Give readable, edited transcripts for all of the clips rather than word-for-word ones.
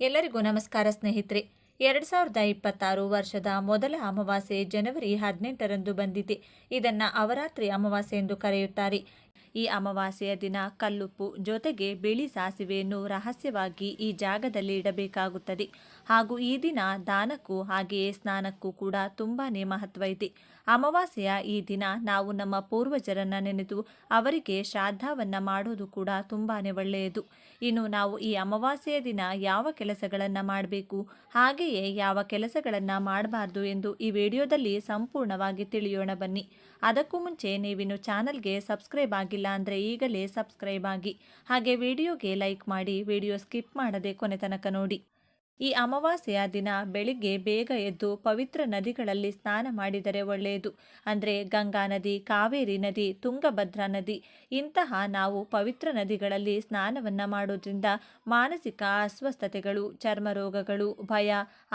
ಎಲ್ಲರಿಗೂ ನಮಸ್ಕಾರ ಸ್ನೇಹಿತರೆ. 2026 ವರ್ಷದ ಮೊದಲ ಅಮಾವಾಸ್ಯೆ ಜನವರಿ 18ರಂದು ಬಂದಿದೆ. ಇದನ್ನು ಅವರಾತ್ರಿ ಅಮಾವಾಸ್ಯೆ ಎಂದು ಕರೆಯುತ್ತಾರೆ. ಈ ಅಮಾವಾಸ್ಯೆಯ ದಿನ ಕಲ್ಲುಪ್ಪು ಜೊತೆಗೆ ಬಿಳಿ ಸಾಸಿವೆಯನ್ನು ರಹಸ್ಯವಾಗಿ ಈ ಜಾಗದಲ್ಲಿ ಇಡಬೇಕಾಗುತ್ತದೆ. ಹಾಗೂ ಈ ದಿನ ದಾನಕ್ಕೂ ಹಾಗೆಯೇ ಸ್ನಾನಕ್ಕೂ ಕೂಡ ತುಂಬಾನೇ ಮಹತ್ವ ಇದೆ. ಅಮಾವಾಸ್ಯೆಯ ಈ ದಿನ ನಾವು ನಮ್ಮ ಪೂರ್ವಜರನ್ನ ನೆನೆದು ಅವರಿಗೆ ಶ್ರಾದ್ದವನ್ನ ಮಾಡೋದು ಕೂಡ ತುಂಬಾನೇ ಒಳ್ಳೆಯದು. ಇನ್ನು ನಾವು ಈ ಅಮಾವಾಸ್ಯೆಯ ದಿನ ಯಾವ ಕೆಲಸಗಳನ್ನು ಮಾಡಬೇಕು ಹಾಗೆಯೇ ಯಾವ ಕೆಲಸಗಳನ್ನು ಮಾಡಬಾರ್ದು ಎಂದು ಈ ವಿಡಿಯೋದಲ್ಲಿ ಸಂಪೂರ್ಣವಾಗಿ ತಿಳಿಯೋಣ ಬನ್ನಿ. ಅದಕ್ಕೂ ಮುಂಚೆ ನೀವಿನ್ನು ಚಾನಲ್ಗೆ ಸಬ್ಸ್ಕ್ರೈಬ್ ಆಗಿಲ್ಲ ಅಂದರೆ ಈಗಲೇ ಸಬ್ಸ್ಕ್ರೈಬ್ ಆಗಿ, ಹಾಗೆ ವಿಡಿಯೋಗೆ ಲೈಕ್ ಮಾಡಿ, ವಿಡಿಯೋ ಸ್ಕಿಪ್ ಮಾಡದೆ ಕೊನೆ ತನಕ ನೋಡಿ. ಈ ಅಮಾವಾಸ್ಯೆಯ ದಿನ ಬೆಳಿಗ್ಗೆ ಬೇಗ ಎದ್ದು ಪವಿತ್ರ ನದಿಗಳಲ್ಲಿ ಸ್ನಾನ ಮಾಡಿದರೆ ಒಳ್ಳೆಯದು. ಅಂದರೆ ಗಂಗಾ ನದಿ, ಕಾವೇರಿ ನದಿ, ತುಂಗಭದ್ರಾ ನದಿ ಇಂತಹ ನಾವು ಪವಿತ್ರ ನದಿಗಳಲ್ಲಿ ಸ್ನಾನವನ್ನು ಮಾಡೋದ್ರಿಂದ ಮಾನಸಿಕ ಅಸ್ವಸ್ಥತೆಗಳು, ಚರ್ಮ ರೋಗಗಳು, ಭಯ,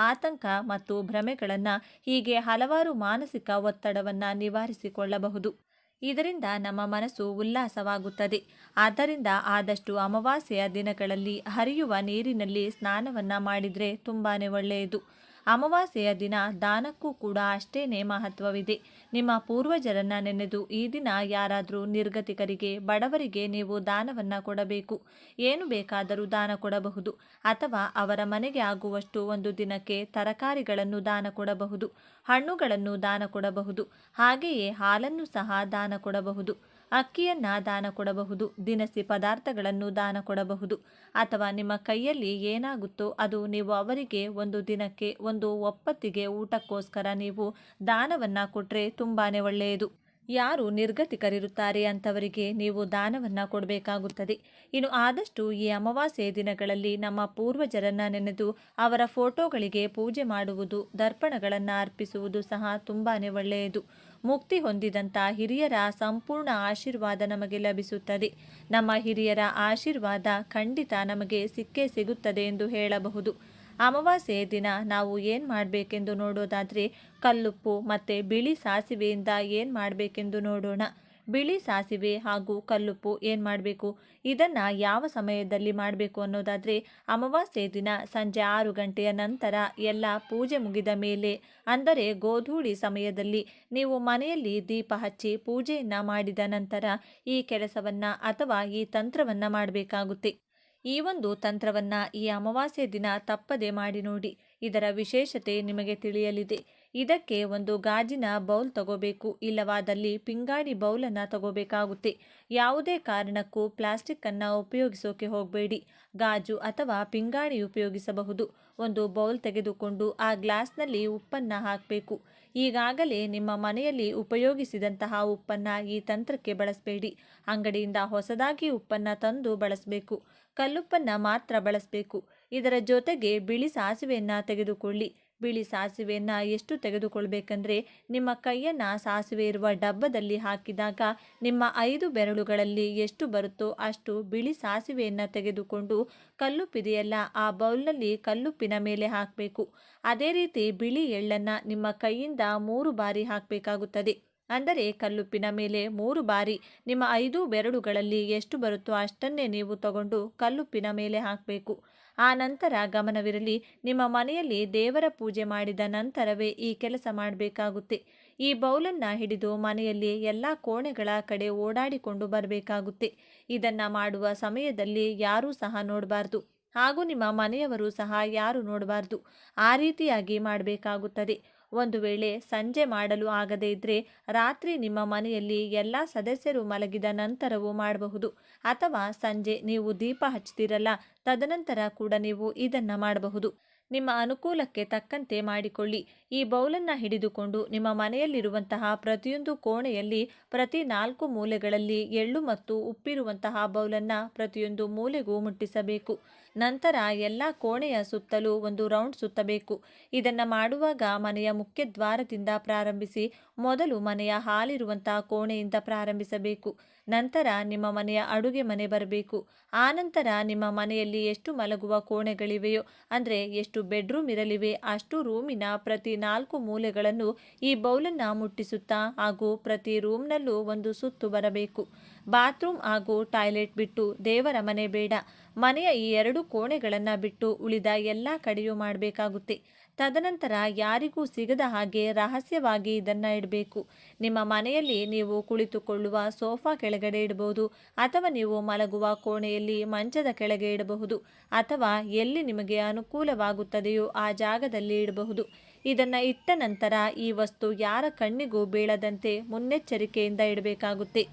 ಆತಂಕ ಮತ್ತು ಭ್ರಮೆಗಳನ್ನು ಹೀಗೆ ಹಲವಾರು ಮಾನಸಿಕ ಒತ್ತಡವನ್ನು ನಿವಾರಿಸಿಕೊಳ್ಳಬಹುದು. ಇದರಿಂದ ನಮ್ಮ ಮನಸ್ಸು ಉಲ್ಲಾಸವಾಗುತ್ತದೆ. ಆದ್ದರಿಂದ ಆದಷ್ಟು ಅಮಾವಾಸ್ಯೆಯ ದಿನಗಳಲ್ಲಿ ಹರಿಯುವ ನೀರಿನಲ್ಲಿ ಸ್ನಾನವನ್ನು ಮಾಡಿದರೆ ತುಂಬಾನೇ ಒಳ್ಳೆಯದು. ಅಮಾವಾಸ್ಯೆಯ ದಿನ ದಾನಕ್ಕೂ ಕೂಡ ಅಷ್ಟೇನೇ ಮಹತ್ವವಿದೆ. ನಿಮ್ಮ ಪೂರ್ವಜರನ್ನ ನೆನೆದು ಈ ದಿನ ಯಾರಾದರೂ ನಿರ್ಗತಿಕರಿಗೆ, ಬಡವರಿಗೆ ನೀವು ದಾನವನ್ನು ಕೊಡಬೇಕು. ಏನು ಬೇಕಾದರೂ ದಾನ ಕೊಡಬಹುದು. ಅಥವಾ ಅವರ ಮನೆಗೆ ಆಗುವಷ್ಟು ಒಂದು ದಿನಕ್ಕೆ ತರಕಾರಿಗಳನ್ನು ದಾನ ಕೊಡಬಹುದು, ಹಣ್ಣುಗಳನ್ನು ದಾನ ಕೊಡಬಹುದು, ಹಾಗೆಯೇ ಹಾಲನ್ನು ಸಹ ದಾನ ಕೊಡಬಹುದು, ಅಕ್ಕಿಯನ್ನ ದಾನ ಕೊಡಬಹುದು, ದಿನಸಿ ಪದಾರ್ಥಗಳನ್ನು ದಾನ ಕೊಡಬಹುದು. ಅಥವಾ ನಿಮ್ಮ ಕೈಯಲ್ಲಿ ಏನಾಗುತ್ತೋ ಅದು ನೀವು ಅವರಿಗೆ ಒಂದು ದಿನಕ್ಕೆ ಒಂದು ಒಪ್ಪತ್ತಿಗೆ ಊಟಕ್ಕೋಸ್ಕರ ನೀವು ದಾನವನ್ನು ಕೊಟ್ಟರೆ ತುಂಬಾನೇ ಒಳ್ಳೆಯದು. ಯಾರು ನಿರ್ಗತಿಕರಿರುತ್ತಾರೆ ಅಂಥವರಿಗೆ ನೀವು ದಾನವನ್ನು ಕೊಡಬೇಕಾಗುತ್ತದೆ. ಇನ್ನು ಆದಷ್ಟು ಈ ಅಮಾವಾಸ್ಯೆ ದಿನಗಳಲ್ಲಿ ನಮ್ಮ ಪೂರ್ವಜರನ್ನ ನೆನೆದು ಅವರ ಫೋಟೋಗಳಿಗೆ ಪೂಜೆ ಮಾಡುವುದು, ದರ್ಪಣಗಳನ್ನು ಅರ್ಪಿಸುವುದು ಸಹ ತುಂಬಾನೇ ಒಳ್ಳೆಯದು. ಮುಕ್ತಿ ಹೊಂದಿದಂಥ ಹಿರಿಯರ ಸಂಪೂರ್ಣ ಆಶೀರ್ವಾದ ನಮಗೆ ಲಭಿಸುತ್ತದೆ. ನಮ್ಮ ಹಿರಿಯರ ಆಶೀರ್ವಾದ ಖಂಡಿತ ನಮಗೆ ಸಿಕ್ಕೇ ಸಿಗುತ್ತದೆ ಎಂದು ಹೇಳಬಹುದು. ಅಮಾವಾಸ್ಯೆಯ ದಿನ ನಾವು ಏನು ಮಾಡಬೇಕೆಂದು ನೋಡೋದಾದರೆ ಕಲ್ಲುಪ್ಪು ಮತ್ತು ಬಿಳಿ ಸಾಸಿವೆಯಿಂದ ಏನು ಮಾಡಬೇಕೆಂದು ನೋಡೋಣ. ಬಿಳಿ ಸಾಸಿವೆ ಹಾಗೂ ಕಲ್ಲುಪ್ಪು ಏನು ಮಾಡಬೇಕು, ಇದನ್ನು ಯಾವ ಸಮಯದಲ್ಲಿ ಮಾಡಬೇಕು ಅನ್ನೋದಾದರೆ ಅಮಾವಾಸ್ಯೆ ದಿನ ಸಂಜೆ 6 ಗಂಟೆಯ ನಂತರ ಎಲ್ಲ ಪೂಜೆ ಮುಗಿದ ಮೇಲೆ, ಅಂದರೆ ಗೋಧೂಳಿ ಸಮಯದಲ್ಲಿ ನೀವು ಮನೆಯಲ್ಲಿ ದೀಪ ಹಚ್ಚಿ ಪೂಜೆಯನ್ನು ಮಾಡಿದ ನಂತರ ಈ ಕೆಲಸವನ್ನು ಅಥವಾ ಈ ತಂತ್ರವನ್ನು ಮಾಡಬೇಕಾಗುತ್ತೆ. ಈ ಒಂದು ತಂತ್ರವನ್ನು ಈ ಅಮಾವಾಸ್ಯೆ ದಿನ ತಪ್ಪದೆ ಮಾಡಿ ನೋಡಿ. ಇದರ ವಿಶೇಷತೆ ನಿಮಗೆ ತಿಳಿಯಲಿದೆ. ಇದಕ್ಕೆ ಒಂದು ಗಾಜಿನ ಬೌಲ್ ತಗೋಬೇಕು, ಇಲ್ಲವಾದಲ್ಲಿ ಪಿಂಗಾಣಿ ಬೌಲನ್ನು ತಗೋಬೇಕಾಗುತ್ತೆ. ಯಾವುದೇ ಕಾರಣಕ್ಕೂ ಪ್ಲಾಸ್ಟಿಕ್ಕನ್ನು ಉಪಯೋಗಿಸೋಕೆ ಹೋಗಬೇಡಿ. ಗಾಜು ಅಥವಾ ಪಿಂಗಾಣಿ ಉಪಯೋಗಿಸಬಹುದು. ಒಂದು ಬೌಲ್ ತೆಗೆದುಕೊಂಡು ಆ ಗ್ಲಾಸ್ನಲ್ಲಿ ಉಪ್ಪನ್ನು ಹಾಕಬೇಕು. ಈಗಾಗಲೇ ನಿಮ್ಮ ಮನೆಯಲ್ಲಿ ಉಪಯೋಗಿಸಿದಂತಹ ಉಪ್ಪನ್ನು ಈ ತಂತ್ರಕ್ಕೆ ಬಳಸಬೇಡಿ. ಅಂಗಡಿಯಿಂದ ಹೊಸದಾಗಿ ಉಪ್ಪನ್ನು ತಂದು ಬಳಸಬೇಕು. ಕಲ್ಲುಪ್ಪನ್ನು ಮಾತ್ರ ಬಳಸಬೇಕು. ಇದರ ಜೊತೆಗೆ ಬಿಳಿ ಸಾಸಿವೆಯನ್ನು ತೆಗೆದುಕೊಳ್ಳಿ. ಬಿಳಿ ಸಾಸಿವೆಯನ್ನು ಎಷ್ಟು ತೆಗೆದುಕೊಳ್ಬೇಕಂದ್ರೆ ನಿಮ್ಮ ಕೈಯನ್ನು ಸಾಸಿವೆ ಇರುವ ಡಬ್ಬದಲ್ಲಿ ಹಾಕಿದಾಗ ನಿಮ್ಮ 5 ಬೆರಳುಗಳಲ್ಲಿ ಎಷ್ಟು ಬರುತ್ತೋ ಅಷ್ಟು ಬಿಳಿ ಸಾಸಿವೆಯನ್ನು ತೆಗೆದುಕೊಂಡು ಕಲ್ಲುಪ್ಪಿದೆಯಲ್ಲ ಆ ಬೌಲ್ನಲ್ಲಿ ಕಲ್ಲುಪ್ಪಿನ ಮೇಲೆ ಹಾಕಬೇಕು. ಅದೇ ರೀತಿ ಬಿಳಿ ಎಳ್ಳನ್ನು ನಿಮ್ಮ ಕೈಯಿಂದ 3 ಬಾರಿ ಹಾಕಬೇಕಾಗುತ್ತದೆ. ಅಂದರೆ ಕಲ್ಲುಪ್ಪಿನ ಮೇಲೆ 3 ಬಾರಿ ನಿಮ್ಮ 5 ಬೆರಳುಗಳಲ್ಲಿ ಎಷ್ಟು ಬರುತ್ತೋ ಅಷ್ಟನ್ನೇ ನೀವು ತಗೊಂಡು ಕಲ್ಲುಪ್ಪಿನ ಮೇಲೆ ಹಾಕಬೇಕು. ಆ ನಂತರ ಗಮನವಿರಲಿ, ನಿಮ್ಮ ಮನೆಯಲ್ಲಿ ದೇವರ ಪೂಜೆ ಮಾಡಿದ ನಂತರವೇ ಈ ಕೆಲಸ ಮಾಡಬೇಕಾಗುತ್ತೆ. ಈ ಬೌಲನ್ನು ಹಿಡಿದು ಮನೆಯಲ್ಲಿ ಎಲ್ಲ ಕೋಣೆಗಳ ಕಡೆ ಓಡಾಡಿಕೊಂಡು ಬರಬೇಕಾಗುತ್ತೆ. ಇದನ್ನು ಮಾಡುವ ಸಮಯದಲ್ಲಿ ಯಾರೂ ಸಹ ನೋಡಬಾರ್ದು, ಹಾಗೂ ನಿಮ್ಮ ಮನೆಯವರು ಸಹ ಯಾರು ನೋಡಬಾರ್ದು. ಆ ರೀತಿಯಾಗಿ ಮಾಡಬೇಕಾಗುತ್ತದೆ. ಒಂದು ವೇಳೆ ಸಂಜೆ ಮಾಡಲು ಆಗದೇ ಇದ್ದರೆ ರಾತ್ರಿ ನಿಮ್ಮ ಮನೆಯಲ್ಲಿ ಎಲ್ಲ ಸದಸ್ಯರು ಮಲಗಿದ ನಂತರವೂ ಮಾಡಬಹುದು. ಅಥವಾ ಸಂಜೆ ನೀವು ದೀಪ ಹಚ್ತಿರಲ್ಲ, ತದನಂತರ ಕೂಡ ನೀವು ಇದನ್ನು ಮಾಡಬಹುದು. ನಿಮ್ಮ ಅನುಕೂಲಕ್ಕೆ ತಕ್ಕಂತೆ ಮಾಡಿಕೊಳ್ಳಿ. ಈ ಬೌಲನ್ನು ಹಿಡಿದುಕೊಂಡು ನಿಮ್ಮ ಮನೆಯಲ್ಲಿರುವಂತಹ ಪ್ರತಿಯೊಂದು ಕೋಣೆಯಲ್ಲಿ ಪ್ರತಿ 4 ಮೂಲೆಗಳಲ್ಲಿ ಎಳ್ಳು ಮತ್ತು ಉಪ್ಪಿರುವಂತಹ ಬೌಲನ್ನು ಪ್ರತಿಯೊಂದು ಮೂಲೆಗೂ ಮುಟ್ಟಿಸಬೇಕು. ನಂತರ ಎಲ್ಲ ಕೋಣೆಯ ಸುತ್ತಲೂ ಒಂದು ರೌಂಡ್ ಸುತ್ತಬೇಕು. ಇದನ್ನು ಮಾಡುವಾಗ ಮನೆಯ ಮುಖ್ಯ ದ್ವಾರದಿಂದ ಪ್ರಾರಂಭಿಸಿ ಮೊದಲು ಮನೆಯ ಹಾಲಿರುವಂತಹ ಕೋಣೆಯಿಂದ ಪ್ರಾರಂಭಿಸಬೇಕು. ನಂತರ ನಿಮ್ಮ ಮನೆಯ ಅಡುಗೆ ಮನೆ ಬರಬೇಕು. ಆನಂತರ ನಿಮ್ಮ ಮನೆಯಲ್ಲಿ ಎಷ್ಟು ಮಲಗುವ ಕೋಣೆಗಳಿವೆಯೋ, ಅಂದರೆ ಎಷ್ಟು ಬೆಡ್ರೂಮ್ ಇರಲಿವೆ ಅಷ್ಟು ರೂಮಿನ ಪ್ರತಿ 4 ಮೂಲೆಗಳನ್ನು ಈ ಬೌಲನ್ನು ಮುಟ್ಟಿಸುತ್ತಾ ಹಾಗೂ ಪ್ರತಿ ರೂಮ್ನಲ್ಲೂ ಒಂದು ಸುತ್ತು ಬರಬೇಕು. ಬಾತ್ರೂಮ್ ಹಾಗೂ ಟಾಯ್ಲೆಟ್ ಬಿಟ್ಟು ದೇವರ ಮನೆ ಬೇಡ. ಮನೆಯ ಈ 2 ಕೋಣೆಗಳನ್ನು ಬಿಟ್ಟು ಉಳಿದ ಎಲ್ಲ ಕಡೆಯೂ ಮಾಡಬೇಕಾಗುತ್ತೆ. ತದನಂತರ ಯಾರಿಗೂ ಸಿಗದ ಹಾಗೆ ರಹಸ್ಯವಾಗಿ ಇದನ್ನು ಇಡಬೇಕು. ನಿಮ್ಮ ಮನೆಯಲ್ಲಿ ನೀವು ಕುಳಿತುಕೊಳ್ಳುವ ಸೋಫಾ ಕೆಳಗಡೆ ಇಡಬಹುದು, ಅಥವಾ ನೀವು ಮಲಗುವ ಕೋಣೆಯಲ್ಲಿ ಮಂಚದ ಕೆಳಗೆ ಇಡಬಹುದು, ಅಥವಾ ಎಲ್ಲಿ ನಿಮಗೆ ಅನುಕೂಲವಾಗುತ್ತದೆಯೋ ಆ ಜಾಗದಲ್ಲಿ ಇಡಬಹುದು. ಇದನ್ನು ಇಟ್ಟ ನಂತರ ಈ ವಸ್ತು ಯಾರ ಕಣ್ಣಿಗೂ ಬೀಳದಂತೆ ಮುನ್ನೆಚ್ಚರಿಕೆಯಿಂದ ಇಡಬೇಕಾಗುತ್ತೆ.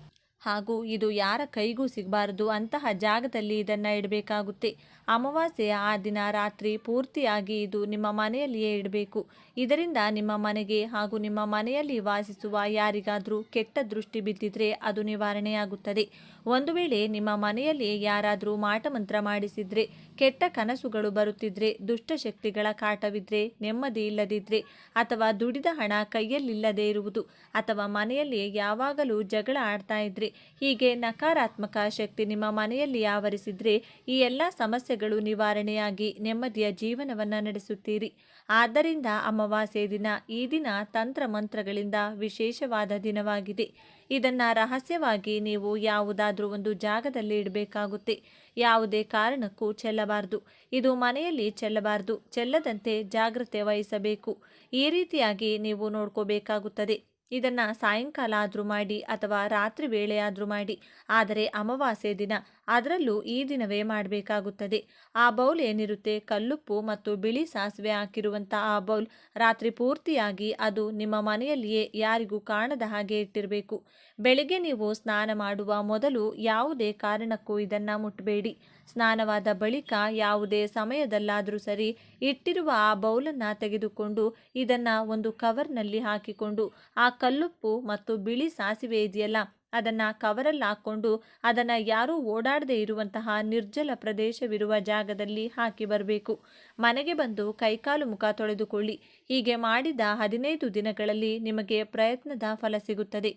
ಹಾಗೂ ಇದು ಯಾರ ಕೈಗೂ ಸಿಗಬಾರದು ಅಂತಹ ಜಾಗದಲ್ಲಿ ಇದನ್ನು ಇಡಬೇಕಾಗುತ್ತೆ. ಅಮಾವಾಸ್ಯೆಯ ಆ ದಿನ ರಾತ್ರಿ ಪೂರ್ತಿಯಾಗಿ ಇದು ನಿಮ್ಮ ಮನೆಯಲ್ಲಿಯೇ ಇಡಬೇಕು. ಇದರಿಂದ ನಿಮ್ಮ ಮನೆಗೆ ಹಾಗೂ ನಿಮ್ಮ ಮನೆಯಲ್ಲಿ ವಾಸಿಸುವ ಯಾರಿಗಾದರೂ ಕೆಟ್ಟ ದೃಷ್ಟಿ ಬಿದ್ದಿದ್ರೆ ಅದು ನಿವಾರಣೆಯಾಗುತ್ತದೆ. ಒಂದು ವೇಳೆ ನಿಮ್ಮ ಮನೆಯಲ್ಲಿ ಯಾರಾದರೂ ಮಾಟಮಂತ್ರ ಮಾಡಿಸಿದ್ರೆ, ಕೆಟ್ಟ ಕನಸುಗಳು ಬರುತ್ತಿದ್ರೆ, ದುಷ್ಟಶಕ್ತಿಗಳ ಕಾಟವಿದ್ರೆ, ನೆಮ್ಮದಿ ಇಲ್ಲದಿದ್ರೆ, ಅಥವಾ ದುಡಿದ ಹಣ ಕೈಯಲ್ಲಿಲ್ಲದೆ ಇರುವುದು, ಅಥವಾ ಮನೆಯಲ್ಲಿ ಯಾವಾಗಲೂ ಜಗಳ ಆಡ್ತಾ ಇದ್ರೆ, ಹೀಗೆ ನಕಾರಾತ್ಮಕ ಶಕ್ತಿ ನಿಮ್ಮ ಮನೆಯಲ್ಲಿ ಆವರಿಸಿದ್ರೆ ಈ ಎಲ್ಲ ಸಮಸ್ಯೆಗಳು ನಿವಾರಣೆಯಾಗಿ ನೆಮ್ಮದಿಯ ಜೀವನವನ್ನು ನಡೆಸುತ್ತೀರಿ. ಆದ್ದರಿಂದ ಅಮಾವಾಸ್ಯೆ ದಿನ ಈ ದಿನ ತಂತ್ರ ಮಂತ್ರಗಳಿಂದ ವಿಶೇಷವಾದ ದಿನವಾಗಿದೆ. ಇದನ್ನು ರಹಸ್ಯವಾಗಿ ನೀವು ಯಾವುದಾದ್ರೂ ಒಂದು ಜಾಗದಲ್ಲಿ ಇಡಬೇಕಾಗುತ್ತೆ. ಯಾವುದೇ ಕಾರಣಕ್ಕೂ ಚೆಲ್ಲಬಾರದು. ಇದು ಮನೆಯಲ್ಲಿ ಚೆಲ್ಲಬಾರದು. ಚೆಲ್ಲದಂತೆ ಜಾಗ್ರತೆ ವಹಿಸಬೇಕು. ಈ ರೀತಿಯಾಗಿ ನೀವು ನೋಡ್ಕೋಬೇಕಾಗುತ್ತದೆ. ಇದನ್ನು ಸಾಯಂಕಾಲ ಆದರೂ ಮಾಡಿ ಅಥವಾ ರಾತ್ರಿ ವೇಳೆಯಾದರೂ ಮಾಡಿ, ಆದರೆ ಅಮಾವಾಸ್ಯೆ ದಿನ, ಅದರಲ್ಲೂ ಈ ದಿನವೇ ಮಾಡಬೇಕಾಗುತ್ತದೆ. ಆ ಬೌಲ್ ಏನಿರುತ್ತೆ, ಕಲ್ಲುಪ್ಪು ಮತ್ತು ಬಿಳಿ ಸಾಸಿವೆ ಹಾಕಿರುವಂಥ ಆ ಬೌಲ್ ರಾತ್ರಿ ಪೂರ್ತಿಯಾಗಿ ಅದು ನಿಮ್ಮ ಮನೆಯಲ್ಲಿಯೇ ಯಾರಿಗೂ ಕಾಣದ ಹಾಗೆ ಇಟ್ಟಿರಬೇಕು. ಬೆಳಿಗ್ಗೆ ನೀವು ಸ್ನಾನ ಮಾಡುವ ಮೊದಲು ಯಾವುದೇ ಕಾರಣಕ್ಕೂ ಇದನ್ನು ಮುಟ್ಟಬೇಡಿ. ಸ್ನಾನವಾದ ಬಳಿಕ ಯಾವುದೇ ಸಮಯದಲ್ಲಾದರೂ ಸರಿ ಇಟ್ಟಿರುವ ಆ ಬೌಲನ್ನು ತೆಗೆದುಕೊಂಡು ಇದನ್ನು ಒಂದು ಕವರ್ನಲ್ಲಿ ಹಾಕಿಕೊಂಡು ಆ ಕಲ್ಲುಪ್ಪು ಮತ್ತು ಬಿಳಿ ಸಾಸಿವೆ ಇದೆಯಲ್ಲ ಅದನ್ನು ಕವರಲ್ಲಿ ಹಾಕ್ಕೊಂಡು ಅದನ್ನು ಯಾರೂ ಓಡಾಡದೇ ಇರುವಂತಹ ನಿರ್ಜಲ ಪ್ರದೇಶವಿರುವ ಜಾಗದಲ್ಲಿ ಹಾಕಿ ಬರಬೇಕು. ಮನೆಗೆ ಬಂದು ಕೈಕಾಲು ಮುಖ ತೊಳೆದುಕೊಳ್ಳಿ. ಹೀಗೆ ಮಾಡಿದ 15 ದಿನಗಳಲ್ಲಿ ನಿಮಗೆ ಪ್ರಯತ್ನದ ಫಲ ಸಿಗುತ್ತದೆ.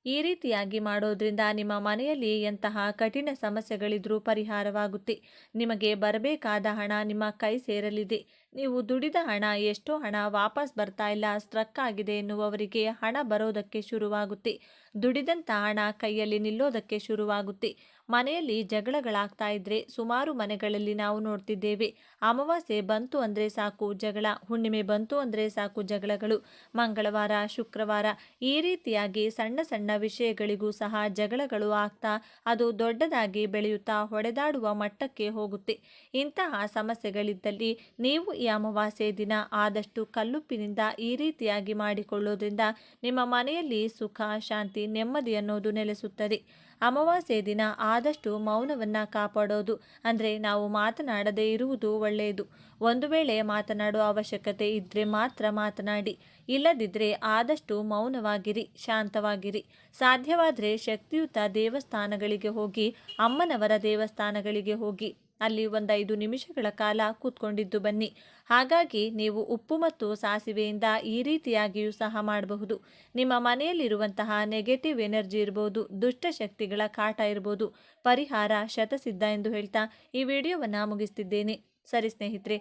ಈ ರೀತಿಯಾಗಿ ಮಾಡೋದ್ರಿಂದ ನಿಮ್ಮ ಮನೆಯಲ್ಲಿ ಎಂತಹ ಕಠಿಣ ಸಮಸ್ಯೆಗಳಿದ್ರೂ ಪರಿಹಾರವಾಗುತ್ತೆ. ನಿಮಗೆ ಬರಬೇಕಾದ ಹಣ ನಿಮ್ಮ ಕೈ ಸೇರಲಿದೆ. ನೀವು ದುಡಿದ ಹಣ, ಎಷ್ಟೋ ಹಣ ವಾಪಸ್ ಬರ್ತಾ ಇಲ್ಲ, ಸ್ಟ್ರಕ್ ಆಗಿದೆ ಎನ್ನುವವರಿಗೆ ಹಣ ಬರೋದಕ್ಕೆ ಶುರುವಾಗುತ್ತೆ. ದುಡಿದಂಥ ಹಣ ಕೈಯಲ್ಲಿ ನಿಲ್ಲೋದಕ್ಕೆ ಶುರುವಾಗುತ್ತೆ. ಮನೆಯಲ್ಲಿ ಜಗಳಗಳಾಗ್ತಾ ಇದ್ರೆ ಸುಮಾರು ಮನೆಗಳಲ್ಲಿ ನಾವು ನೋಡ್ತಿದ್ದೇವೆ. ಅಮಾವಾಸ್ಯೆ ಬಂತು ಅಂದರೆ ಸಾಕು ಜಗಳ, ಹುಣ್ಣಿಮೆ ಬಂತು ಅಂದರೆ ಸಾಕು ಜಗಳಗಳು, ಮಂಗಳವಾರ, ಶುಕ್ರವಾರ ಈ ರೀತಿಯಾಗಿ ಸಣ್ಣ ಸಣ್ಣ ವಿಷಯಗಳಿಗೂ ಸಹ ಜಗಳಗಳು ಆಗ್ತಾ ಅದು ದೊಡ್ಡದಾಗಿ ಬೆಳೆಯುತ್ತಾ ಹೊಡೆದಾಡುವ ಮಟ್ಟಕ್ಕೆ ಹೋಗುತ್ತೆ. ಇಂತಹ ಸಮಸ್ಯೆಗಳಿದ್ದಲ್ಲಿ ನೀವು ಈ ಅಮಾವಾಸ್ಯೆ ದಿನ ಆದಷ್ಟು ಕಲ್ಲುಪ್ಪಿನಿಂದ ಈ ರೀತಿಯಾಗಿ ಮಾಡಿಕೊಳ್ಳೋದ್ರಿಂದ ನಿಮ್ಮ ಮನೆಯಲ್ಲಿ ಸುಖ, ಶಾಂತಿ, ನೆಮ್ಮದಿ ಅನ್ನೋದು ನೆಲೆಸುತ್ತದೆ. ಅಮಾವಾಸ್ಯೆ ದಿನ ಆದಷ್ಟು ಮೌನವನ್ನು ಕಾಪಾಡೋದು, ಅಂದರೆ ನಾವು ಮಾತನಾಡದೇ ಇರುವುದು ಒಳ್ಳೆಯದು. ಒಂದು ವೇಳೆ ಮಾತನಾಡೋ ಅವಶ್ಯಕತೆ ಇದ್ದರೆ ಮಾತ್ರ ಮಾತನಾಡಿ, ಇಲ್ಲದಿದ್ದರೆ ಆದಷ್ಟು ಮೌನವಾಗಿರಿ, ಶಾಂತವಾಗಿರಿ. ಸಾಧ್ಯವಾದರೆ ಶಕ್ತಿಯುತ ದೇವಸ್ಥಾನಗಳಿಗೆ ಹೋಗಿ, ಅಮ್ಮನವರ ದೇವಸ್ಥಾನಗಳಿಗೆ ಹೋಗಿ ಅಲ್ಲಿ 5 ನಿಮಿಷಗಳ ಕಾಲ ಕೂತ್ಕೊಂಡಿದ್ದು ಬನ್ನಿ. ಹಾಗಾಗಿ ನೀವು ಉಪ್ಪು ಮತ್ತು ಸಾಸಿವೆಯಿಂದ ಈ ರೀತಿಯಾಗಿಯೂ ಸಹ ಮಾಡಬಹುದು. ನಿಮ್ಮ ಮನೆಯಲ್ಲಿರುವಂತಹ ನೆಗೆಟಿವ್ ಎನರ್ಜಿ ಇರ್ಬೋದು, ದುಷ್ಟಶಕ್ತಿಗಳ ಕಾಟ ಇರ್ಬೋದು, ಪರಿಹಾರ ಶತಸಿದ್ಧ ಎಂದು ಹೇಳ್ತಾ ಈ ವಿಡಿಯೋವನ್ನು ಮುಗಿಸ್ತಿದ್ದೇನೆ. ಸರಿ ಸ್ನೇಹಿತರೆ,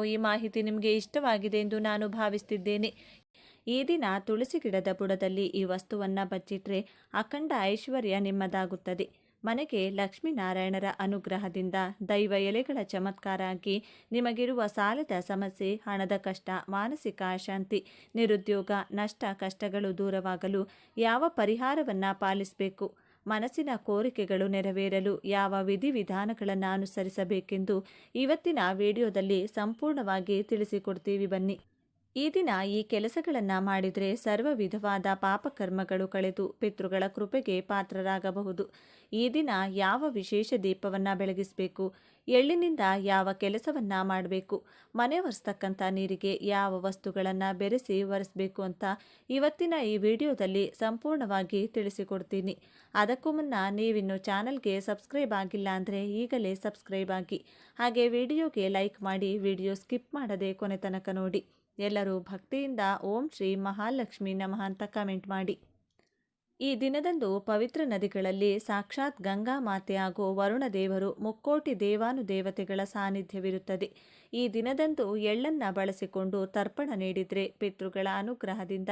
ಈ ಮಾಹಿತಿ ನಿಮಗೆ ಇಷ್ಟವಾಗಿದೆ ಎಂದು ನಾನು ಭಾವಿಸ್ತಿದ್ದೇನೆ. ಈ ದಿನ ತುಳಸಿ ಗಿಡದ ಬುಡದಲ್ಲಿ ಈ ವಸ್ತುವನ್ನು ಬಚ್ಚಿಟ್ರೆ ಅಖಂಡ ಐಶ್ವರ್ಯ ನಿಮ್ಮದಾಗುತ್ತದೆ. ಮನೆಗೆ ಲಕ್ಷ್ಮೀನಾರಾಯಣರ ಅನುಗ್ರಹದಿಂದ ದೈವ ಎಲೆಗಳ ಚಮತ್ಕಾರ ಆಗಿ ನಿಮಗಿರುವ ಸಾಲದ ಸಮಸ್ಯೆ, ಹಣದ ಕಷ್ಟ, ಮಾನಸಿಕ ಅಶಾಂತಿ, ನಿರುದ್ಯೋಗ, ನಷ್ಟ ಕಷ್ಟಗಳು ದೂರವಾಗಲು ಯಾವ ಪರಿಹಾರವನ್ನು ಪಾಲಿಸಬೇಕು, ಮನಸ್ಸಿನ ಕೋರಿಕೆಗಳು ನೆರವೇರಲು ಯಾವ ವಿಧಿವಿಧಾನಗಳನ್ನು ಅನುಸರಿಸಬೇಕೆಂದು ಇವತ್ತಿನ ವಿಡಿಯೋದಲ್ಲಿ ಸಂಪೂರ್ಣವಾಗಿ ತಿಳಿಸಿಕೊಡ್ತೀವಿ ಬನ್ನಿ. ಈ ದಿನ ಈ ಕೆಲಸಗಳನ್ನು ಮಾಡಿದರೆ ಸರ್ವ ವಿಧವಾದ ಪಾಪಕರ್ಮಗಳು ಕಳೆದು ಪಿತೃಗಳ ಕೃಪೆಗೆ ಪಾತ್ರರಾಗಬಹುದು. ಈ ದಿನ ಯಾವ ವಿಶೇಷ ದೀಪವನ್ನು ಬೆಳಗಿಸಬೇಕು, ಎಳ್ಳಿನಿಂದ ಯಾವ ಕೆಲಸವನ್ನು ಮಾಡಬೇಕು, ಮನೆ ಒರೆಸ್ತಕ್ಕಂಥ ನೀರಿಗೆ ಯಾವ ವಸ್ತುಗಳನ್ನು ಬೆರೆಸಿ ಒರೆಸಬೇಕು ಅಂತ ಇವತ್ತಿನ ಈ ವಿಡಿಯೋದಲ್ಲಿ ಸಂಪೂರ್ಣವಾಗಿ ತಿಳಿಸಿಕೊಡ್ತೀನಿ. ಅದಕ್ಕೂ ಮುನ್ನ ನೀವಿನ್ನು ಚಾನಲ್ಗೆ ಸಬ್ಸ್ಕ್ರೈಬ್ ಆಗಿಲ್ಲ ಅಂದರೆ ಈಗಲೇ ಸಬ್ಸ್ಕ್ರೈಬ್ ಆಗಿ, ಹಾಗೆ ವಿಡಿಯೋಗೆ ಲೈಕ್ ಮಾಡಿ, ವಿಡಿಯೋ ಸ್ಕಿಪ್ ಮಾಡದೆ ಕೊನೆ ತನಕ ನೋಡಿ. ಎಲ್ಲರೂ ಭಕ್ತಿಯಿಂದ ಓಂ ಶ್ರೀ ಮಹಾಲಕ್ಷ್ಮಿ ನಮಃ ಅಂತ ಕಮೆಂಟ್ ಮಾಡಿ. ಈ ದಿನದಂದು ಪವಿತ್ರ ನದಿಗಳಲ್ಲಿ ಸಾಕ್ಷಾತ್ ಗಂಗಾ ಮಾತೆ ಹಾಗೂ ವರುಣ ದೇವರು ಮುಕ್ಕೋಟಿ ದೇವಾನುದೇವತೆಗಳ ಸಾನ್ನಿಧ್ಯವಿರುತ್ತದೆ. ಈ ದಿನದಂದು ಎಳ್ಳನ್ನು ಬಳಸಿಕೊಂಡು ತರ್ಪಣ ನೀಡಿದರೆ ಪಿತೃಗಳ ಅನುಗ್ರಹದಿಂದ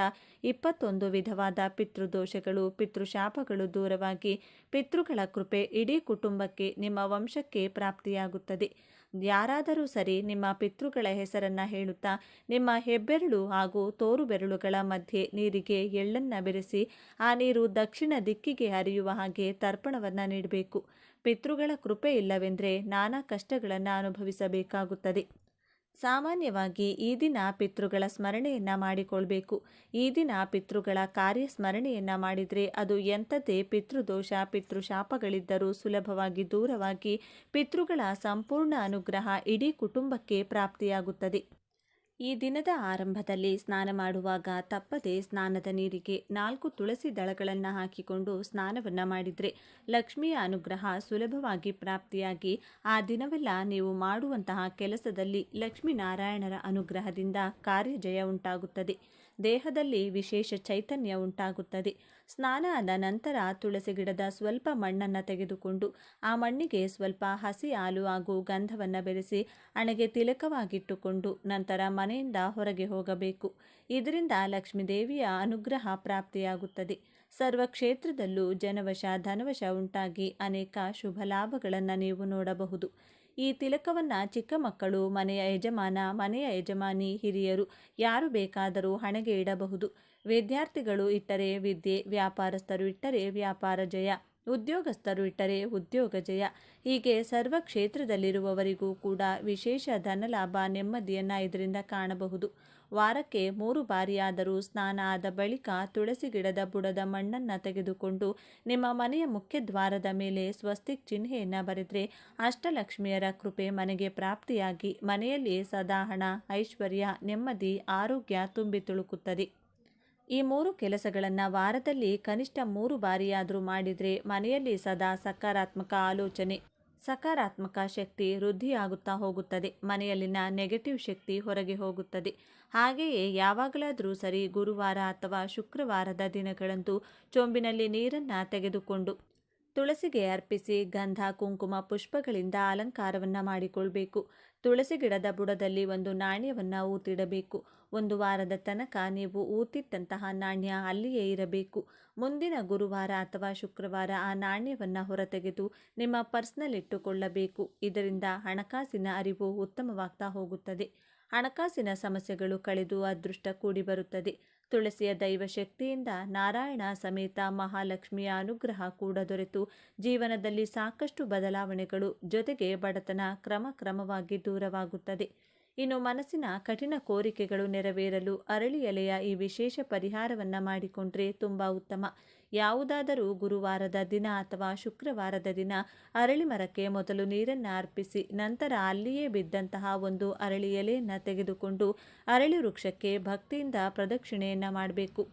21 ವಿಧವಾದ ಪಿತೃದೋಷಗಳು ಪಿತೃಶಾಪಗಳು ದೂರವಾಗಿ ಪಿತೃಗಳ ಕೃಪೆ ಇಡೀ ಕುಟುಂಬಕ್ಕೆ ನಿಮ್ಮ ವಂಶಕ್ಕೆ ಪ್ರಾಪ್ತಿಯಾಗುತ್ತದೆ. ಯಾರಾದರೂ ಸರಿ ನಿಮ್ಮ ಪಿತೃಗಳ ಹೆಸರನ್ನು ಹೇಳುತ್ತಾ ನಿಮ್ಮ ಹೆಬ್ಬೆರಳು ಹಾಗೂ ತೋರು ಬೆರಳುಗಳ ಮಧ್ಯೆ ನೀರಿಗೆ ಎಳ್ಳನ್ನು ಬೆರೆಸಿ ಆ ನೀರು ದಕ್ಷಿಣ ದಿಕ್ಕಿಗೆ ಹರಿಯುವ ಹಾಗೆ ತರ್ಪಣವನ್ನು ನೀಡಬೇಕು. ಪಿತೃಗಳ ಕೃಪೆ ಇಲ್ಲವೆಂದರೆ ನಾನಾ ಕಷ್ಟಗಳನ್ನು ಅನುಭವಿಸಬೇಕಾಗುತ್ತದೆ. ಸಾಮಾನ್ಯವಾಗಿ ಈ ದಿನ ಪಿತೃಗಳ ಸ್ಮರಣೆಯನ್ನು ಮಾಡಿಕೊಳ್ಬೇಕು. ಈ ದಿನ ಪಿತೃಗಳ ಕಾರ್ಯ ಸ್ಮರಣೆಯನ್ನು ಮಾಡಿದರೆ ಅದು ಎಂಥದ್ದೇ ಪಿತೃದೋಷ ಪಿತೃಶಾಪಗಳಿದ್ದರೂ ಸುಲಭವಾಗಿ ದೂರವಾಗಿ ಪಿತೃಗಳ ಸಂಪೂರ್ಣ ಅನುಗ್ರಹ ಇಡೀ ಕುಟುಂಬಕ್ಕೆ ಪ್ರಾಪ್ತಿಯಾಗುತ್ತದೆ. ಈ ದಿನದ ಆರಂಭದಲ್ಲಿ ಸ್ನಾನ ಮಾಡುವಾಗ ತಪ್ಪದೆ ಸ್ನಾನದ ನೀರಿಗೆ 4 ತುಳಸಿ ದಳಗಳನ್ನು ಹಾಕಿಕೊಂಡು ಸ್ನಾನವನ್ನು ಮಾಡಿದರೆ ಲಕ್ಷ್ಮಿಯ ಅನುಗ್ರಹ ಸುಲಭವಾಗಿ ಪ್ರಾಪ್ತಿಯಾಗಿ ಆ ದಿನವೆಲ್ಲ ನೀವು ಮಾಡುವಂತಹ ಕೆಲಸದಲ್ಲಿ ಲಕ್ಷ್ಮೀನಾರಾಯಣರ ಅನುಗ್ರಹದಿಂದ ಕಾರ್ಯಜಯ ಉಂಟಾಗುತ್ತದೆ. ದೇಹದಲ್ಲಿ ವಿಶೇಷ ಚೈತನ್ಯ ಉಂಟಾಗುತ್ತದೆ. ಸ್ನಾನ ಆದ ನಂತರ ತುಳಸಿ ಗಿಡದ ಸ್ವಲ್ಪ ಮಣ್ಣನ್ನು ತೆಗೆದುಕೊಂಡು ಆ ಮಣ್ಣಿಗೆ ಸ್ವಲ್ಪ ಹಸಿ ಹಾಲು ಹಾಗೂ ಗಂಧವನ್ನು ಬೆರೆಸಿ ಹಣೆಗೆ ತಿಲಕವಾಗಿಟ್ಟುಕೊಂಡು ನಂತರ ಮನೆಯಿಂದ ಹೊರಗೆ ಹೋಗಬೇಕು. ಇದರಿಂದ ಲಕ್ಷ್ಮೀದೇವಿಯ ಅನುಗ್ರಹ ಪ್ರಾಪ್ತಿಯಾಗುತ್ತದೆ. ಸರ್ವ ಕ್ಷೇತ್ರದಲ್ಲೂ ಜನವಶ ಧನವಶ ಉಂಟಾಗಿ ಅನೇಕ ಶುಭ ಲಾಭಗಳನ್ನು ನೀವು ನೋಡಬಹುದು. ಈ ತಿಲಕವನ್ನು ಚಿಕ್ಕ ಮಕ್ಕಳು, ಮನೆಯ ಯಜಮಾನ, ಮನೆಯ ಯಜಮಾನಿ, ಹಿರಿಯರು ಯಾರು ಬೇಕಾದರೂ ಹಣೆಗೆ ಇಡಬಹುದು. ವಿದ್ಯಾರ್ಥಿಗಳು ಇಟ್ಟರೆ ವಿದ್ಯೆ, ವ್ಯಾಪಾರಸ್ಥರು ಇಟ್ಟರೆ ವ್ಯಾಪಾರ ಜಯ, ಉದ್ಯೋಗಸ್ಥರು ಇಟ್ಟರೆ ಉದ್ಯೋಗ ಜಯ. ಹೀಗೆ ಸರ್ವ ಕ್ಷೇತ್ರದಲ್ಲಿರುವವರಿಗೂ ಕೂಡ ವಿಶೇಷ ಧನಲಾಭ ನೆಮ್ಮದಿಯನ್ನು ಇದರಿಂದ ಕಾಣಬಹುದು. ವಾರಕ್ಕೆ 3 ಬಾರಿಯಾದರೂ ಸ್ನಾನ ಆದ ಬಳಿಕ ತುಳಸಿ ಗಿಡದ ಬುಡದ ಮಣ್ಣನ್ನು ತೆಗೆದುಕೊಂಡು ನಿಮ್ಮ ಮನೆಯ ಮುಖ್ಯ ದ್ವಾರದ ಮೇಲೆ ಸ್ವಸ್ತಿಕ್ ಚಿಹ್ನೆಯನ್ನು ಬರೆದರೆ ಅಷ್ಟಲಕ್ಷ್ಮಿಯರ ಕೃಪೆ ಮನೆಗೆ ಪ್ರಾಪ್ತಿಯಾಗಿ ಮನೆಯಲ್ಲಿ ಸದಾ ಹಣ, ಐಶ್ವರ್ಯ, ನೆಮ್ಮದಿ, ಆರೋಗ್ಯ ತುಂಬಿ ತುಳುಕುತ್ತದೆ. ಈ 3 ಕೆಲಸಗಳನ್ನು ವಾರದಲ್ಲಿ ಕನಿಷ್ಠ 3 ಬಾರಿಯಾದರೂ ಮಾಡಿದರೆ ಮನೆಯಲ್ಲಿ ಸದಾ ಸಕಾರಾತ್ಮಕ ಆಲೋಚನೆ, ಸಕಾರಾತ್ಮಕ ಶಕ್ತಿ ವೃದ್ಧಿಯಾಗುತ್ತಾ ಹೋಗುತ್ತದೆ. ಮನೆಯಲ್ಲಿನ ನೆಗೆಟಿವ್ ಶಕ್ತಿ ಹೊರಗೆ ಹೋಗುತ್ತದೆ. ಹಾಗೆಯೇ ಯಾವಾಗಲಾದರೂ ಸರಿ ಗುರುವಾರ ಅಥವಾ ಶುಕ್ರವಾರದ ದಿನಗಳಂದು ಚೊಂಬಿನಲ್ಲಿ ನೀರನ್ನು ತೆಗೆದುಕೊಂಡು ತುಳಸಿಗೆ ಅರ್ಪಿಸಿ ಗಂಧ, ಕುಂಕುಮ, ಪುಷ್ಪಗಳಿಂದ ಅಲಂಕಾರವನ್ನು ಮಾಡಿಕೊಳ್ಬೇಕು. ತುಳಸಿ ಗಿಡದ ಬುಡದಲ್ಲಿ ಒಂದು ನಾಣ್ಯವನ್ನು ಊತಿಡಬೇಕು. 1 ವಾರದ ತನಕ ನೀವು ಊತಿಟ್ಟಂತಹ ನಾಣ್ಯ ಅಲ್ಲಿಯೇ ಇರಬೇಕು. ಮುಂದಿನ ಗುರುವಾರ ಅಥವಾ ಶುಕ್ರವಾರ ಆ ನಾಣ್ಯವನ್ನು ಹೊರತೆಗೆದು ನಿಮ್ಮ ಪರ್ಸ್ನಲ್ಲಿಟ್ಟುಕೊಳ್ಳಬೇಕು. ಇದರಿಂದ ಹಣಕಾಸಿನ ಅರಿವು ಉತ್ತಮವಾಗ್ತಾ ಹೋಗುತ್ತದೆ. ಹಣಕಾಸಿನ ಸಮಸ್ಯೆಗಳು ಕಳೆದು ಅದೃಷ್ಟ ಕೂಡಿ ಬರುತ್ತದೆ. ತುಳಸಿಯ ದೈವ ಶಕ್ತಿಯಿಂದ ನಾರಾಯಣ ಸಮೇತ ಮಹಾಲಕ್ಷ್ಮಿಯ ಅನುಗ್ರಹ ಕೂಡ ದೊರೆತು ಜೀವನದಲ್ಲಿ ಸಾಕಷ್ಟು ಬದಲಾವಣೆಗಳು ಜೊತೆಗೆ ಬಡತನ ಕ್ರಮವಾಗಿ ದೂರವಾಗುತ್ತದೆ. ಇನ್ನು ಮನಸ್ಸಿನ ಕಠಿಣ ಕೋರಿಕೆಗಳು ನೆರವೇರಲು ಅರಳಿ ಎಲೆಯ ಈ ವಿಶೇಷ ಪರಿಹಾರವನ್ನು ಮಾಡಿಕೊಂಡ್ರೆ ತುಂಬ ಉತ್ತಮ. ಯಾವುದಾದರೂ ಗುರುವಾರದ ದಿನ ಅಥವಾ ಶುಕ್ರವಾರದ ದಿನ ಅರಳಿ ಮರಕ್ಕೆ ಮೊದಲು ನೀರನ್ನು ಅರ್ಪಿಸಿ ನಂತರ ಅಲ್ಲಿಯೇ ಬಿದ್ದಂತಹ ಒಂದು ಅರಳಿ ಎಲೆಯನ್ನು ತೆಗೆದುಕೊಂಡು ಅರಳಿ ವೃಕ್ಷಕ್ಕೆ ಭಕ್ತಿಯಿಂದ ಪ್ರದಕ್ಷಿಣೆಯನ್ನು ಮಾಡಬೇಕು.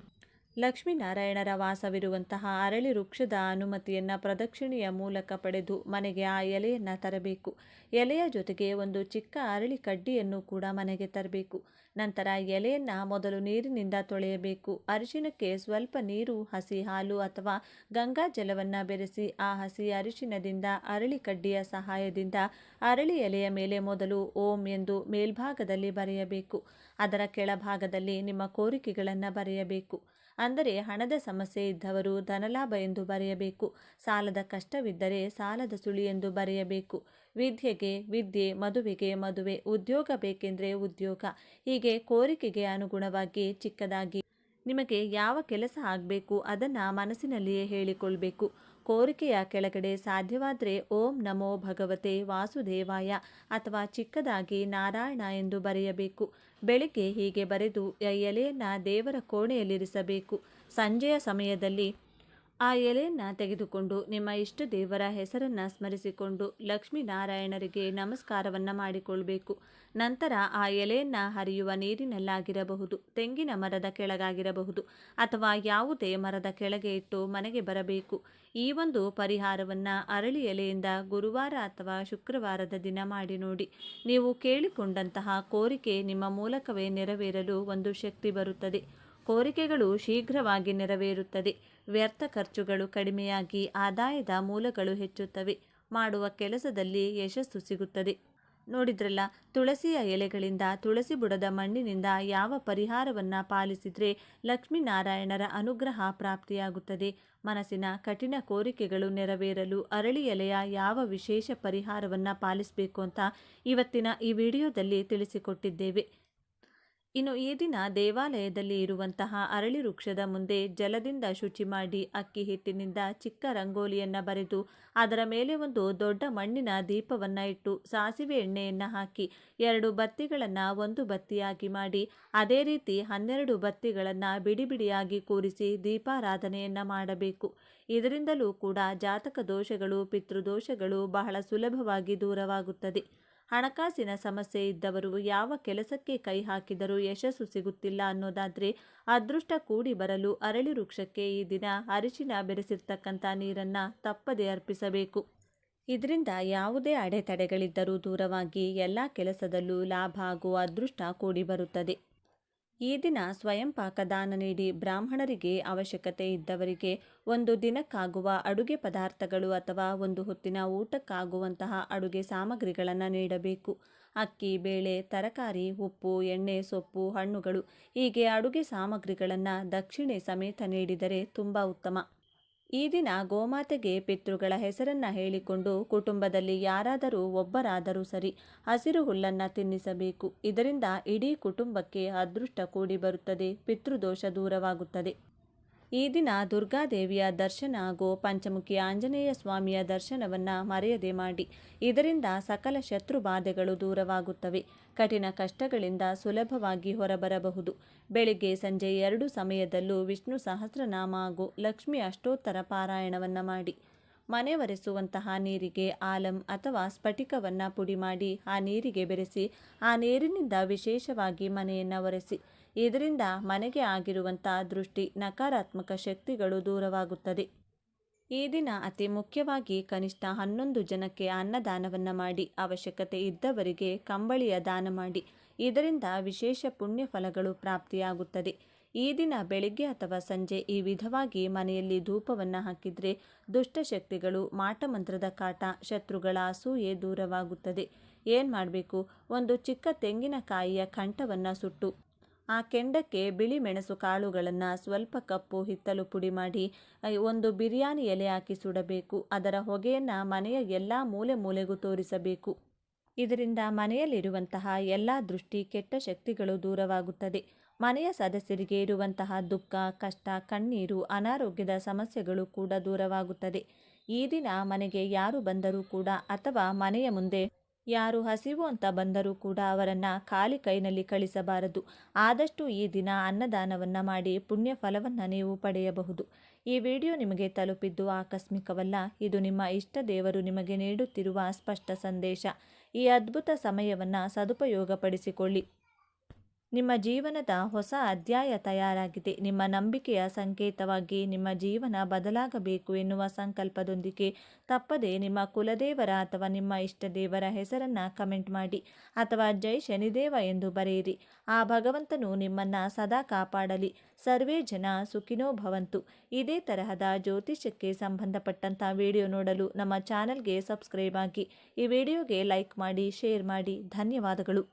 ಲಕ್ಷ್ಮೀನಾರಾಯಣರ ವಾಸವಿರುವಂತಹ ಅರಳಿ ವೃಕ್ಷದ ಅನುಮತಿಯನ್ನು ಪ್ರದಕ್ಷಿಣೆಯ ಮೂಲಕ ಪಡೆದು ಮನೆಗೆ ಆ ಎಲೆಯನ್ನು ತರಬೇಕು. ಎಲೆಯ ಜೊತೆಗೆ ಒಂದು ಚಿಕ್ಕ ಅರಳಿ ಕಡ್ಡಿಯನ್ನು ಕೂಡ ಮನೆಗೆ ತರಬೇಕು. ನಂತರ ಎಲೆಯನ್ನು ಮೊದಲು ನೀರಿನಿಂದ ತೊಳೆಯಬೇಕು. ಅರಿಶಿನಕ್ಕೆ ಸ್ವಲ್ಪ ನೀರು, ಹಸಿ ಹಾಲು ಅಥವಾ ಗಂಗಾ ಜಲವನ್ನು ಬೆರೆಸಿ ಆ ಹಸಿ ಅರಿಶಿನದಿಂದ ಅರಳಿ ಕಡ್ಡಿಯ ಸಹಾಯದಿಂದ ಅರಳಿ ಎಲೆಯ ಮೇಲೆ ಮೊದಲು ಓಂ ಎಂದು ಮೇಲ್ಭಾಗದಲ್ಲಿ ಬರೆಯಬೇಕು. ಅದರ ಕೆಳಭಾಗದಲ್ಲಿ ನಿಮ್ಮ ಕೋರಿಕೆಗಳನ್ನು ಬರೆಯಬೇಕು. ಅಂದರೆ ಹಣದ ಸಮಸ್ಯೆ ಇದ್ದವರು ಧನಲಾಭ ಎಂದು ಬರೆಯಬೇಕು. ಸಾಲದ ಕಷ್ಟವಿದ್ದರೆ ಸಾಲದ ಸುಳಿ ಎಂದು ಬರೆಯಬೇಕು. ವಿದ್ಯೆಗೆ ವಿದ್ಯೆ, ಮದುವೆಗೆ ಮದುವೆ, ಉದ್ಯೋಗ ಬೇಕೆಂದರೆ ಉದ್ಯೋಗ. ಹೀಗೆ ಕೋರಿಕೆಗೆ ಅನುಗುಣವಾಗಿ ಚಿಕ್ಕದಾಗಿ ನಿಮಗೆ ಯಾವ ಕೆಲಸ ಆಗಬೇಕು ಅದನ್ನು ಮನಸ್ಸಿನಲ್ಲಿಯೇ ಹೇಳಿಕೊಳ್ಬೇಕು. ಕೋರಿಕೆಯ ಕೆಳಗಡೆ ಸಾಧ್ಯವಾದರೆ ಓಂ ನಮೋ ಭಗವತೆ ವಾಸುದೇವಾಯ ಅಥವಾ ಚಿಕ್ಕದಾಗಿ ನಾರಾಯಣ ಎಂದು ಬರೆಯಬೇಕು. ಬೆಳಿಗ್ಗೆ ಹೀಗೆ ಬರೆದು ಎಲೆಯನ್ನು ದೇವರ ಕೋಣೆಯಲ್ಲಿರಿಸಬೇಕು. ಸಂಜೆಯ ಸಮಯದಲ್ಲಿ ಆ ಎಲೆಯನ್ನು ತೆಗೆದುಕೊಂಡು ನಿಮ್ಮ ಇಷ್ಟ ದೇವರ ಹೆಸರನ್ನು ಸ್ಮರಿಸಿಕೊಂಡು ಲಕ್ಷ್ಮೀನಾರಾಯಣರಿಗೆ ನಮಸ್ಕಾರವನ್ನು ಮಾಡಿಕೊಳ್ಬೇಕು. ನಂತರ ಆ ಎಲೆಯನ್ನು ಹರಿಯುವ ನೀರಿನಲ್ಲಾಗಿರಬಹುದು, ತೆಂಗಿನ ಮರದ ಕೆಳಗಾಗಿರಬಹುದು ಅಥವಾ ಯಾವುದೇ ಮರದ ಕೆಳಗೆ ಇಟ್ಟು ಮನೆಗೆ ಬರಬೇಕು. ಈ ಒಂದು ಪರಿಹಾರವನ್ನು ಅರಳಿ ಎಲೆಯಿಂದ ಗುರುವಾರ ಅಥವಾ ಶುಕ್ರವಾರದ ದಿನ ಮಾಡಿ ನೋಡಿ. ನೀವು ಕೇಳಿಕೊಂಡಂತಹ ಕೋರಿಕೆ ನಿಮ್ಮ ಮೂಲಕವೇ ನೆರವೇರಲು ಒಂದು ಶಕ್ತಿ ಬರುತ್ತದೆ. ಕೋರಿಕೆಗಳು ಶೀಘ್ರವಾಗಿ ನೆರವೇರುತ್ತದೆ. ವ್ಯರ್ಥ ಖರ್ಚುಗಳು ಕಡಿಮೆಯಾಗಿ ಆದಾಯದ ಮೂಲಗಳು ಹೆಚ್ಚುತ್ತವೆ. ಮಾಡುವ ಕೆಲಸದಲ್ಲಿ ಯಶಸ್ಸು ಸಿಗುತ್ತದೆ. ನೋಡಿದ್ರಲ್ಲ, ತುಳಸಿಯ ಎಲೆಗಳಿಂದ, ತುಳಸಿ ಬುಡದ ಮಣ್ಣಿನಿಂದ ಯಾವ ಪರಿಹಾರವನ್ನು ಪಾಲಿಸಿದರೆ ಲಕ್ಷ್ಮೀನಾರಾಯಣರ ಅನುಗ್ರಹ ಪ್ರಾಪ್ತಿಯಾಗುತ್ತದೆ. ಮನಸ್ಸಿನ ಕಠಿಣ ಕೋರಿಕೆಗಳು ನೆರವೇರಲು ಅರಳಿ ಎಲೆಯ ಯಾವ ವಿಶೇಷ ಪರಿಹಾರವನ್ನು ಪಾಲಿಸಬೇಕು ಅಂತ ಇವತ್ತಿನ ಈ ವಿಡಿಯೋದಲ್ಲಿ ತಿಳಿಸಿಕೊಟ್ಟಿದ್ದೇವೆ. ಇನ್ನು ಈ ದಿನ ದೇವಾಲಯದಲ್ಲಿ ಇರುವಂತಹ ಅರಳಿ ವೃಕ್ಷದ ಮುಂದೆ ಜಲದಿಂದ ಶುಚಿ ಮಾಡಿ ಅಕ್ಕಿ ಹಿಟ್ಟಿನಿಂದ ಚಿಕ್ಕ ರಂಗೋಲಿಯನ್ನು ಬರೆದು ಅದರ ಮೇಲೆ ಒಂದು ದೊಡ್ಡ ಮಣ್ಣಿನ ದೀಪವನ್ನು ಇಟ್ಟು ಸಾಸಿವೆ ಎಣ್ಣೆಯನ್ನು ಹಾಕಿ 2 ಬತ್ತಿಗಳನ್ನು ಒಂದು ಬತ್ತಿಯಾಗಿ ಮಾಡಿ ಅದೇ ರೀತಿ 12 ಬತ್ತಿಗಳನ್ನು ಬಿಡಿ ಬಿಡಿಯಾಗಿ ಕೂರಿಸಿ ದೀಪಾರಾಧನೆಯನ್ನು ಮಾಡಬೇಕು. ಇದರಿಂದಲೂ ಕೂಡ ಜಾತಕ ದೋಷಗಳು, ಪಿತೃದೋಷಗಳು ಬಹಳ ಸುಲಭವಾಗಿ ದೂರವಾಗುತ್ತದೆ. ಹಣಕಾಸಿನ ಸಮಸ್ಯೆ ಇದ್ದವರು ಯಾವ ಕೆಲಸಕ್ಕೆ ಕೈ ಹಾಕಿದರೂ ಯಶಸ್ಸು ಸಿಗುತ್ತಿಲ್ಲ ಅನ್ನೋದಾದರೆ ಅದೃಷ್ಟ ಕೂಡಿ ಬರಲು ಅರಳಿ ವೃಕ್ಷಕ್ಕೆ ಈ ದಿನ ಅರಿಶಿನ ಬೆರೆಸಿರ್ತಕ್ಕಂಥ ನೀರನ್ನು ತಪ್ಪದೇ ಅರ್ಪಿಸಬೇಕು. ಇದರಿಂದ ಯಾವುದೇ ಅಡೆತಡೆಗಳಿದ್ದರೂ ದೂರವಾಗಿ ಎಲ್ಲ ಕೆಲಸದಲ್ಲೂ ಲಾಭ ಹಾಗೂ ಅದೃಷ್ಟ ಕೂಡಿ ಬರುತ್ತದೆ. ಈ ದಿನ ಸ್ವಯಂ ಪಾಕ ದಾನ ನೀಡಿ ಬ್ರಾಹ್ಮಣರಿಗೆ, ಅವಶ್ಯಕತೆ ಇದ್ದವರಿಗೆ ಒಂದು ದಿನಕ್ಕಾಗುವ ಅಡುಗೆ ಪದಾರ್ಥಗಳು ಅಥವಾ ಒಂದು ಹೊತ್ತಿನ ಊಟಕ್ಕಾಗುವಂತಹ ಅಡುಗೆ ಸಾಮಗ್ರಿಗಳನ್ನು ನೀಡಬೇಕು. ಅಕ್ಕಿ, ಬೇಳೆ, ತರಕಾರಿ, ಉಪ್ಪು, ಎಣ್ಣೆ, ಸೊಪ್ಪು, ಹಣ್ಣುಗಳು ಹೀಗೆ ಅಡುಗೆ ಸಾಮಗ್ರಿಗಳನ್ನು ದಕ್ಷಿಣೆ ಸಮೇತ ನೀಡಿದರೆ ತುಂಬ ಉತ್ತಮ. ಈ ದಿನ ಗೋಮಾತೆಗೆ ಪಿತೃಗಳ ಹೆಸರನ್ನು ಹೇಳಿಕೊಂಡು ಕುಟುಂಬದಲ್ಲಿ ಯಾರಾದರೂ ಒಬ್ಬರಾದರೂ ಸರಿ ಹಸಿರು ಹುಲ್ಲನ್ನು ತಿನ್ನಿಸಬೇಕು. ಇದರಿಂದ ಇಡೀ ಕುಟುಂಬಕ್ಕೆ ಅದೃಷ್ಟ ಕೂಡಿ ಬರುತ್ತದೆ, ಪಿತೃದೋಷ ದೂರವಾಗುತ್ತದೆ. ಈ ದಿನ ದುರ್ಗಾದೇವಿಯ ದರ್ಶನ ಹಾಗೂ ಪಂಚಮುಖಿ ಆಂಜನೇಯ ಸ್ವಾಮಿಯ ದರ್ಶನವನ್ನು ಮರೆಯದೆ ಮಾಡಿ. ಇದರಿಂದ ಸಕಲ ಶತ್ರು ಬಾಧೆಗಳು ದೂರವಾಗುತ್ತವೆ. ಕಠಿಣ ಕಷ್ಟಗಳಿಂದ ಸುಲಭವಾಗಿ ಹೊರಬರಬಹುದು. ಬೆಳಿಗ್ಗೆ ಸಂಜೆ 2 ಸಮಯದಲ್ಲೂ ವಿಷ್ಣು ಸಹಸ್ರನಾಮ ಹಾಗೂ ಲಕ್ಷ್ಮಿ ಅಷ್ಟೋತ್ತರ ಪಾರಾಯಣವನ್ನು ಮಾಡಿ. ಮನೆ ಒರೆಸುವಂತಹ ನೀರಿಗೆ ಆಲಂ ಅಥವಾ ಸ್ಫಟಿಕವನ್ನು ಪುಡಿ ಮಾಡಿ ಆ ನೀರಿಗೆ ಬೆರೆಸಿ ಆ ನೀರಿನಿಂದ ವಿಶೇಷವಾಗಿ ಮನೆಯನ್ನು ಒರೆಸಿ. ಇದರಿಂದ ಮನೆಗೆ ಆಗಿರುವಂಥ ದೃಷ್ಟಿ, ನಕಾರಾತ್ಮಕ ಶಕ್ತಿಗಳು ದೂರವಾಗುತ್ತದೆ. ಈ ದಿನ ಅತಿ ಮುಖ್ಯವಾಗಿ ಕನಿಷ್ಠ 11 ಜನಕ್ಕೆ ಅನ್ನದಾನವನ್ನು ಮಾಡಿ, ಅವಶ್ಯಕತೆ ಇದ್ದವರಿಗೆ ಕಂಬಳಿಯ ದಾನ ಮಾಡಿ. ಇದರಿಂದ ವಿಶೇಷ ಪುಣ್ಯ ಫಲಗಳು ಪ್ರಾಪ್ತಿಯಾಗುತ್ತದೆ. ಈ ದಿನ ಬೆಳಿಗ್ಗೆ ಅಥವಾ ಸಂಜೆ ಈ ವಿಧವಾಗಿ ಮನೆಯಲ್ಲಿ ಧೂಪವನ್ನು ಹಾಕಿದರೆ ದುಷ್ಟಶಕ್ತಿಗಳು, ಮಾಟಮಂತ್ರದ ಕಾಟ, ಶತ್ರುಗಳ ಅಸೂಯೆ ದೂರವಾಗುತ್ತದೆ. ಏನು ಮಾಡಬೇಕು? ಒಂದು ಚಿಕ್ಕ ತೆಂಗಿನಕಾಯಿಯ ಕಂಠವನ್ನು ಸುಟ್ಟು ಆ ಕೆಂಡಕ್ಕೆ ಬಿಳಿ ಮೆಣಸು ಕಾಳುಗಳನ್ನು, ಸ್ವಲ್ಪ ಕಪ್ಪು ಹಿತ್ತಲು ಪುಡಿ ಮಾಡಿ ಒಂದು ಬಿರಿಯಾನಿ ಎಲೆ ಹಾಕಿ ಸುಡಬೇಕು. ಅದರ ಹೊಗೆಯನ್ನು ಮನೆಯ ಎಲ್ಲ ಮೂಲೆ ಮೂಲೆಗೂ ತೋರಿಸಬೇಕು. ಇದರಿಂದ ಮನೆಯಲ್ಲಿರುವಂತಹ ಎಲ್ಲ ದೃಷ್ಟಿ, ಕೆಟ್ಟ ಶಕ್ತಿಗಳು ದೂರವಾಗುತ್ತದೆ. ಮನೆಯ ಸದಸ್ಯರಿಗೆ ಇರುವಂತಹ ದುಃಖ, ಕಷ್ಟ, ಕಣ್ಣೀರು, ಅನಾರೋಗ್ಯದ ಸಮಸ್ಯೆಗಳು ಕೂಡ ದೂರವಾಗುತ್ತದೆ. ಈ ದಿನ ಮನೆಗೆ ಯಾರು ಬಂದರೂ ಕೂಡ ಅಥವಾ ಮನೆಯ ಮುಂದೆ ಯಾರು ಹಸಿವು ಅಂತ ಬಂದರೂ ಕೂಡ ಅವರನ್ನು ಖಾಲಿ ಕೈನಲ್ಲಿ ಕಳಿಸಬಾರದು. ಆದಷ್ಟು ಈ ದಿನ ಅನ್ನದಾನವನ್ನು ಮಾಡಿ ಪುಣ್ಯ ಫಲವನ್ನು ನೀವು ಪಡೆಯಬಹುದು. ಈ ವಿಡಿಯೋ ನಿಮಗೆ ತಲುಪಿದ್ದು ಆಕಸ್ಮಿಕವಲ್ಲ. ಇದು ನಿಮ್ಮ ಇಷ್ಟ ದೇವರು ನಿಮಗೆ ನೀಡುತ್ತಿರುವ ಸ್ಪಷ್ಟ ಸಂದೇಶ. ಈ ಅದ್ಭುತ ಸಮಯವನ್ನು ಸದುಪಯೋಗಪಡಿಸಿಕೊಳ್ಳಿ. ನಿಮ್ಮ ಜೀವನದ ಹೊಸ ಅಧ್ಯಾಯ ತಯಾರಾಗಿದೆ. ನಿಮ್ಮ ನಂಬಿಕೆಯ ಸಂಕೇತವಾಗಿ ನಿಮ್ಮ ಜೀವನ ಬದಲಾಗಬೇಕು ಎನ್ನುವ ಸಂಕಲ್ಪದೊಂದಿಗೆ ತಪ್ಪದೆ ನಿಮ್ಮ ಕುಲದೇವರ ಅಥವಾ ನಿಮ್ಮ ಇಷ್ಟ ದೇವರ ಹೆಸರನ್ನು ಕಮೆಂಟ್ ಮಾಡಿ ಅಥವಾ ಜೈ ಶನಿದೇವ ಎಂದು ಬರೆಯಿರಿ. ಆ ಭಗವಂತನು ನಿಮ್ಮನ್ನು ಸದಾ ಕಾಪಾಡಲಿ. ಸರ್ವೇ ಜನ ಸುಖಿನೋ ಭವಂತು. ಇದೇ ತರಹದ ಜ್ಯೋತಿಷ್ಯಕ್ಕೆ ಸಂಬಂಧಪಟ್ಟಂಥ ವಿಡಿಯೋ ನೋಡಲು ನಮ್ಮ ಚಾನಲ್ಗೆ ಸಬ್ಸ್ಕ್ರೈಬ್ ಆಗಿ. ಈ ವಿಡಿಯೋಗೆ ಲೈಕ್ ಮಾಡಿ, ಶೇರ್ ಮಾಡಿ. ಧನ್ಯವಾದಗಳು.